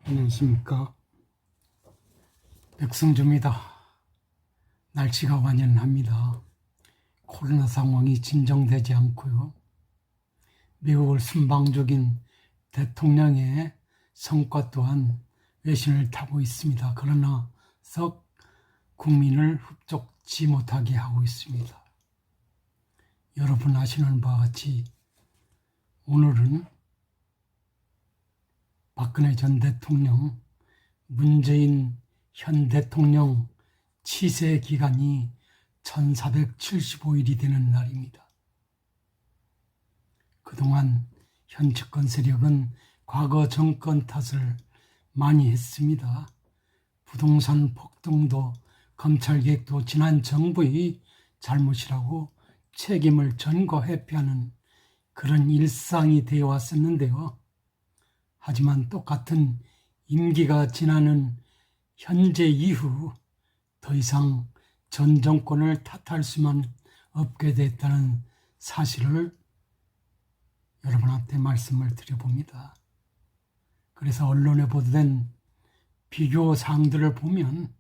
안녕하십니까. 백승주입니다. 날씨가 완연합니다. 코로나 상황이 진정되지 않고요. 미국을 순방적인 대통령의 성과 또한 외신을 타고 있습니다. 그러나 썩 국민을 흡족지 못하게 하고 있습니다. 여러분 아시는 바와 같이 오늘은 박근혜 전 대통령, 문재인 현 대통령 치세 기간이 1475일이 되는 날입니다. 그동안 현 집권 세력은 과거 정권 탓을 많이 했습니다. 부동산 폭등도 검찰 개혁도 지난 정부의 잘못이라고 책임을 전거 회피하는 그런 일상이 되어 왔었는데요. 하지만 똑같은 임기가 지나는 현재 이후 더 이상 전 정권을 탓할 수만 없게 됐다는 사실을 여러분한테 말씀을 드려봅니다. 그래서 언론에 보도된 비교 사항들을 보면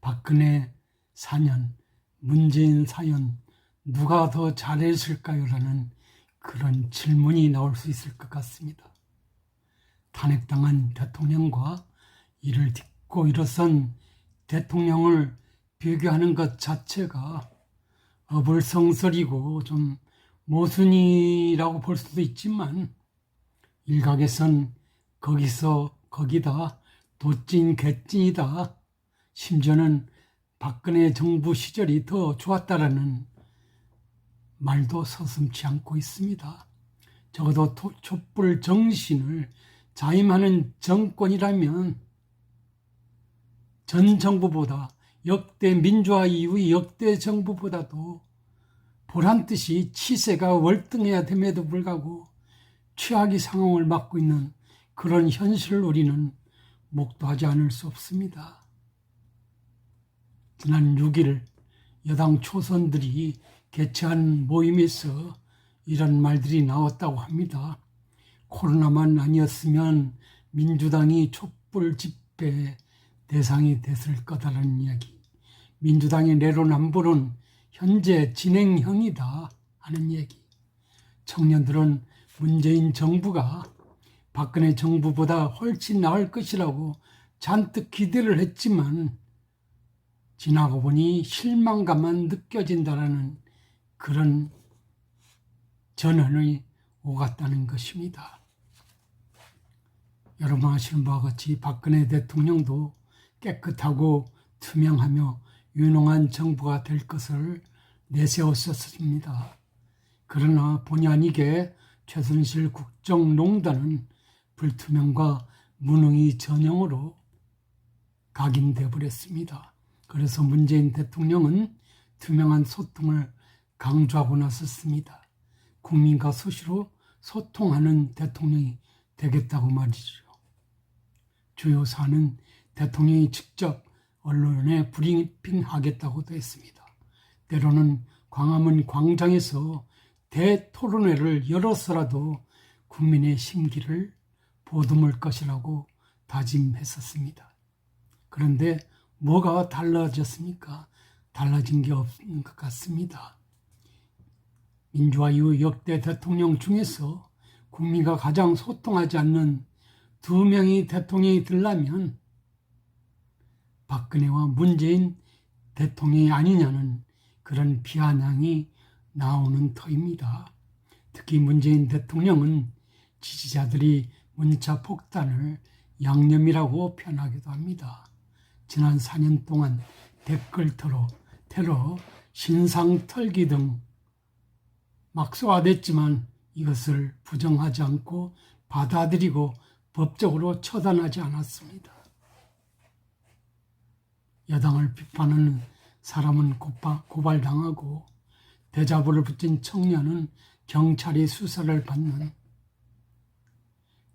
박근혜 4년, 문재인 4년 누가 더 잘했을까요? 라는 그런 질문이 나올 수 있을 것 같습니다. 탄핵당한 대통령과 이를 딛고 일어선 대통령을 비교하는 것 자체가 어불성설이고 좀 모순이라고 볼 수도 있지만 일각에선 거기서 거기다 도찐 개찐이다, 심지어는 박근혜 정부 시절이 더 좋았다라는 말도 서슴지 않고 있습니다. 적어도 촛불 정신을 자임하는 정권이라면 전 정부보다 역대 민주화 이후의 역대 정부보다도 보란듯이 치세가 월등해야 됨에도 불구하고 최악의 상황을 맞고 있는 그런 현실을 우리는 목도하지 않을 수 없습니다. 지난 6일 여당 초선들이 개최한 모임에서 이런 말들이 나왔다고 합니다. 코로나만 아니었으면 민주당이 촛불 집회 대상이 됐을 거다라는 이야기. 민주당의 내로남불은 현재 진행형이다 하는 얘기. 청년들은 문재인 정부가 박근혜 정부보다 훨씬 나을 것이라고 잔뜩 기대를 했지만 지나고 보니 실망감만 느껴진다라는 그런 전언이 오갔다는 것입니다. 여러분 아시는 바와 같이 박근혜 대통령도 깨끗하고 투명하며 유능한 정부가 될 것을 내세웠었습니다. 그러나 본의 아니게 최순실 국정농단은 불투명과 무능의 전형으로 각인되어 버렸습니다. 그래서 문재인 대통령은 투명한 소통을 강조하고 나섰습니다. 국민과 수시로 소통하는 대통령이 되겠다고 말이죠. 주요 사안은 대통령이 직접 언론에 브리핑하겠다고도 했습니다. 때로는 광화문 광장에서 대토론회를 열어서라도 국민의 심기를 보듬을 것이라고 다짐했었습니다. 그런데 뭐가 달라졌습니까? 달라진 게 없는 것 같습니다. 민주화 이후 역대 대통령 중에서 국민과 가장 소통하지 않는 2명의 대통령이 되려면 박근혜와 문재인 대통령이 아니냐는 그런 비아냥이 나오는 터입니다. 특히 문재인 대통령은 지지자들이 문자 폭탄을 양념이라고 표현하기도 합니다. 지난 4년 동안 댓글 테러, 신상 털기 등 막 쏘아댔지만 이것을 부정하지 않고 받아들이고 법적으로 처단하지 않았습니다. 여당을 비판하는 사람은 고발당하고 대자보를 붙인 청년은 경찰이 수사를 받는,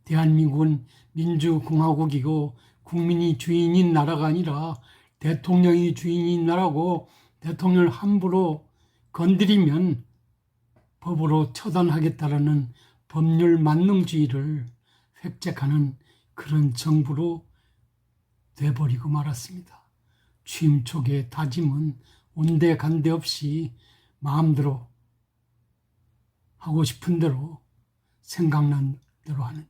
대한민국은 민주공화국이고 국민이 주인인 나라가 아니라 대통령이 주인인 나라고 대통령을 함부로 건드리면 법으로 처단하겠다라는 법률 만능주의를 획책하는 그런 정부로 돼버리고 말았습니다. 취임 초기의 다짐은 온데간데 없이 마음대로 하고 싶은 대로 생각난 대로 하는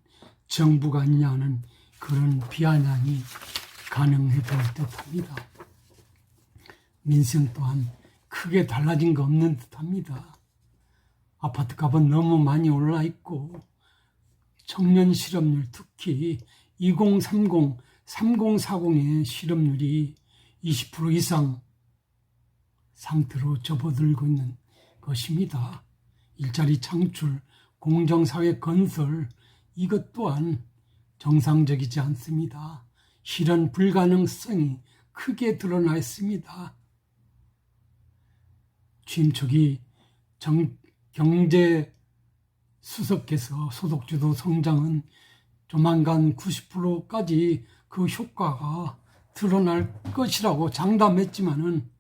정부가 아니냐는 그런 비아냥이 가능해 보일 듯합니다. 민생 또한 크게 달라진 거 없는 듯합니다. 아파트 값은 너무 많이 올라 있고 청년 실업률, 특히 2030, 3040의 실업률이 20% 이상 상태로 접어들고 있는 것입니다. 일자리 창출, 공정사회 건설, 이것 또한 정상적이지 않습니다. 실현 불가능성이 크게 드러나 있습니다. 취임 초기 경제 수석께서 소득주도 성장은 조만간 90%까지 그 효과가 드러날 것이라고 장담했지만은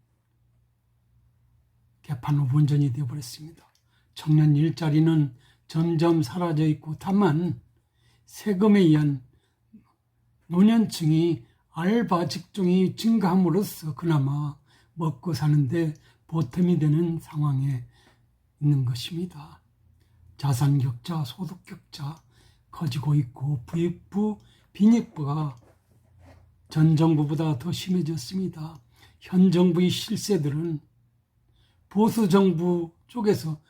개판 후 본전이 되어버렸습니다. 청년 일자리는 점점 사라져 있고 다만 세금에 의한 노년층이 알바 직종이 증가함으로써 그나마 먹고 사는데 보탬이 되는 상황에 있는 것입니다. 자산 격차, 소득 격차 커지고 있고 부익부, 빈익부가 전 정부보다 더 심해졌습니다. 현 정부의 실세들은 보수 정부 쪽에서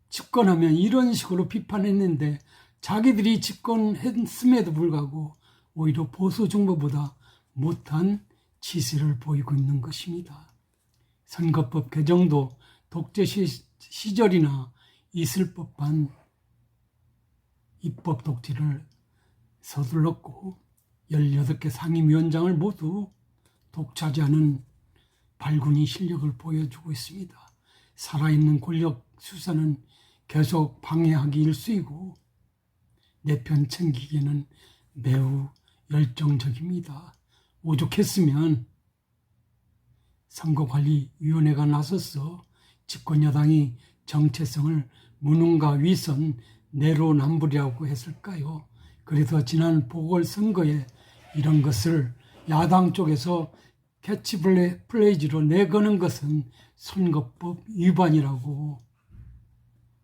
집권하면 이런 식으로 비판했는데 자기들이 집권했음에도 불구하고 오히려 보수 정부보다 못한 치세를 보이고 있는 것입니다. 선거법 개정도 독재 시절이나 있을 법한 입법 독재를 서둘렀고 18개 상임위원장을 모두 독차지하는 발군이 실력을 보여주고 있습니다. 살아있는 권력 수사는 계속 방해하기 일쑤이고 내 편 챙기기에는 매우 열정적입니다. 오죽했으면 선거관리위원회가 나서서 집권여당이 정체성을 무능과 위선, 내로남불이라고 했을까요? 그래서 지난 보궐선거에 이런 것을 야당 쪽에서 캐치플레이즈로 내거는 것은 선거법 위반이라고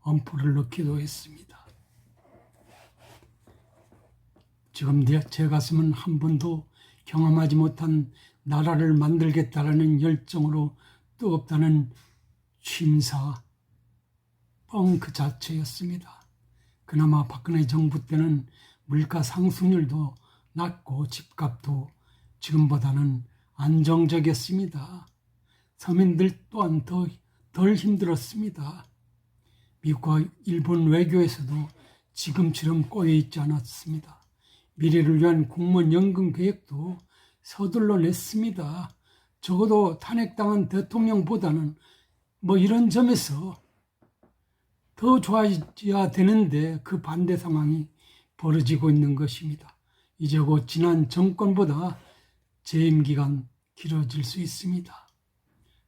엄포를 넣기도 했습니다. 지금 제 가슴은 한 번도 경험하지 못한 나라를 만들겠다라는 열정으로 뜨겁다는 취임사 뻥 그 자체였습니다. 그나마 박근혜 정부 때는 물가 상승률도 낮고 집값도 지금보다는 안정적이었습니다. 서민들 또한 덜 힘들었습니다. 미국과 일본 외교에서도 지금처럼 꼬여있지 않았습니다. 미래를 위한 공무원 연금 계획도 서둘러 냈습니다. 적어도 탄핵당한 대통령보다는 이런 점에서 더 좋아져야 되는데 그 반대 상황이 벌어지고 있는 것입니다. 이제 곧 지난 정권보다 재임 기간 길어질 수 있습니다.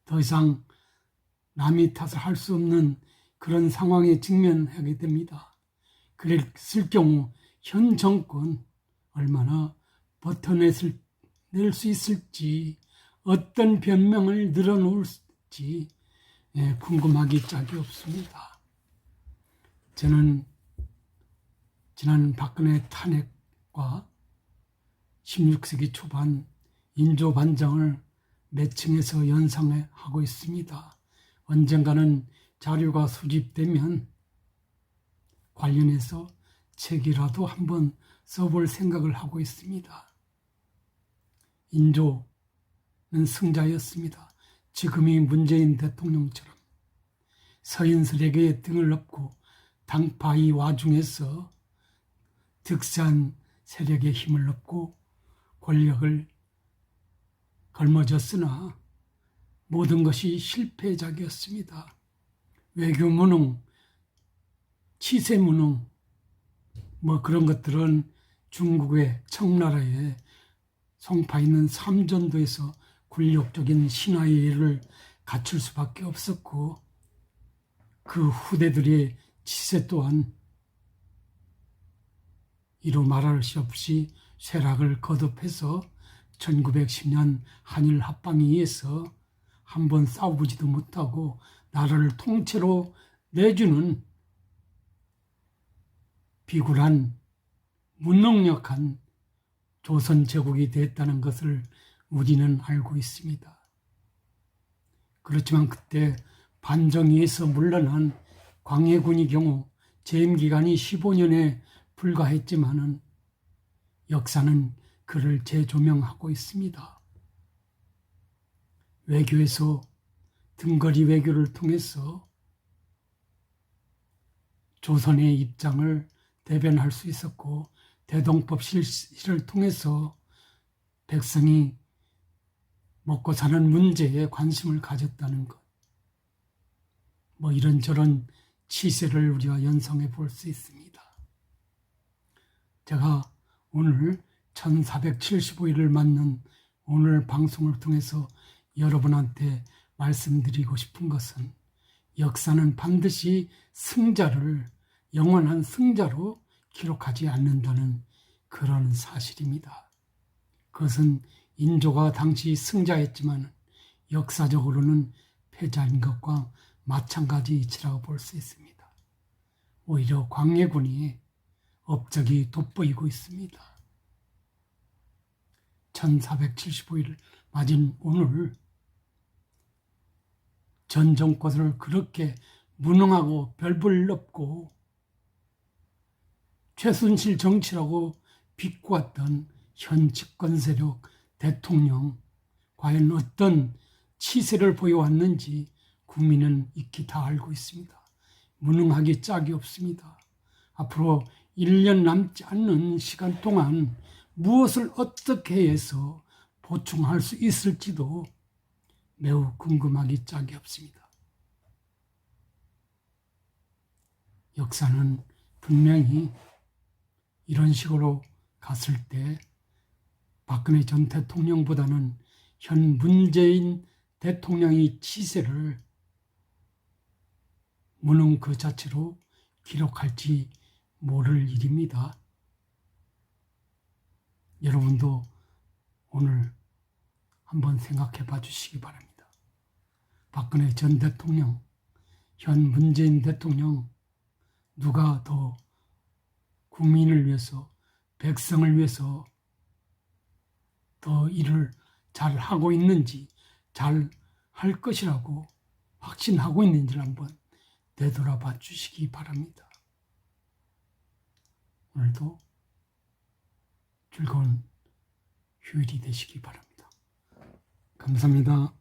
더 이상 남이 탓을 할 수 없는 그런 상황에 직면하게 됩니다. 그랬을 경우 현 정권 얼마나 버텨낼 수 있을지, 어떤 변명을 늘어놓을지 궁금하기 짝이 없습니다. 저는 지난 박근혜 탄핵과 16세기 초반 인조 반정을 매칭해서 연상하고 있습니다. 언젠가는 자료가 수집되면 관련해서 책이라도 한번 써볼 생각을 하고 있습니다. 인조는 승자였습니다. 지금이 문재인 대통령처럼 서인설에게 등을 엎고 당파의 와중에서 득세한 세력의 힘을 얻고 권력을 걸머졌으나 모든 것이 실패작이었습니다. 외교 무능, 치세 무능, 그런 것들은 중국의 청나라에 송파 있는 삼전도에서 굴욕적인 신화의 예를 갖출 수밖에 없었고 그 후대들의 치세 또한 이루 말할 수 없이 쇠락을 거듭해서 1910년 한일 합방에 의해서 한 번 싸워보지도 못하고 나라를 통째로 내주는 비굴한 무능력한 조선 제국이 됐다는 것을 우리는 알고 있습니다. 그렇지만 그때 반정위에서 물러난 광해군의 경우 재임 기간이 15년에 불과했지만은 역사는 그를 재조명하고 있습니다. 외교에서 등거리 외교를 통해서 조선의 입장을 대변할 수 있었고, 대동법 실시를 통해서 백성이 먹고 사는 문제에 관심을 가졌다는 것, 뭐 이런저런 치세를 우리가 연상해 볼 수 있습니다. 제가 오늘 1475일을 맞는 오늘 방송을 통해서 여러분한테 말씀드리고 싶은 것은, 역사는 반드시 승자를 영원한 승자로 기록하지 않는다는 그런 사실입니다. 그것은 인조가 당시 승자였지만 역사적으로는 패자인 것과 마찬가지 이치라고 볼 수 있습니다. 오히려 광해군이 업적이 돋보이고 있습니다. 1475일을 맞은 오늘 전 정권을 그렇게 무능하고 별볼 없고 최순실 정치라고 비꼬았던 현 집권 세력 대통령, 과연 어떤 치세를 보여왔는지 국민은 익히 다 알고 있습니다. 무능하기 짝이 없습니다. 앞으로 1년 남지 않는 시간 동안 무엇을 어떻게 해서 보충할 수 있을지도 매우 궁금하기 짝이 없습니다. 역사는 분명히 이런 식으로 갔을 때 박근혜 전 대통령보다는 현 문재인 대통령의 치세를 무능 그 자체로 기록할지 모를 일입니다. 여러분도 오늘 한번 생각해 봐 주시기 바랍니다. 박근혜 전 대통령, 현 문재인 대통령, 누가 더 국민을 위해서, 백성을 위해서 더 일을 잘 하고 있는지, 잘 할 것이라고 확신하고 있는지를 한번 되돌아봐 주시기 바랍니다. 오늘도 즐거운 휴일이 되시기 바랍니다. 감사합니다.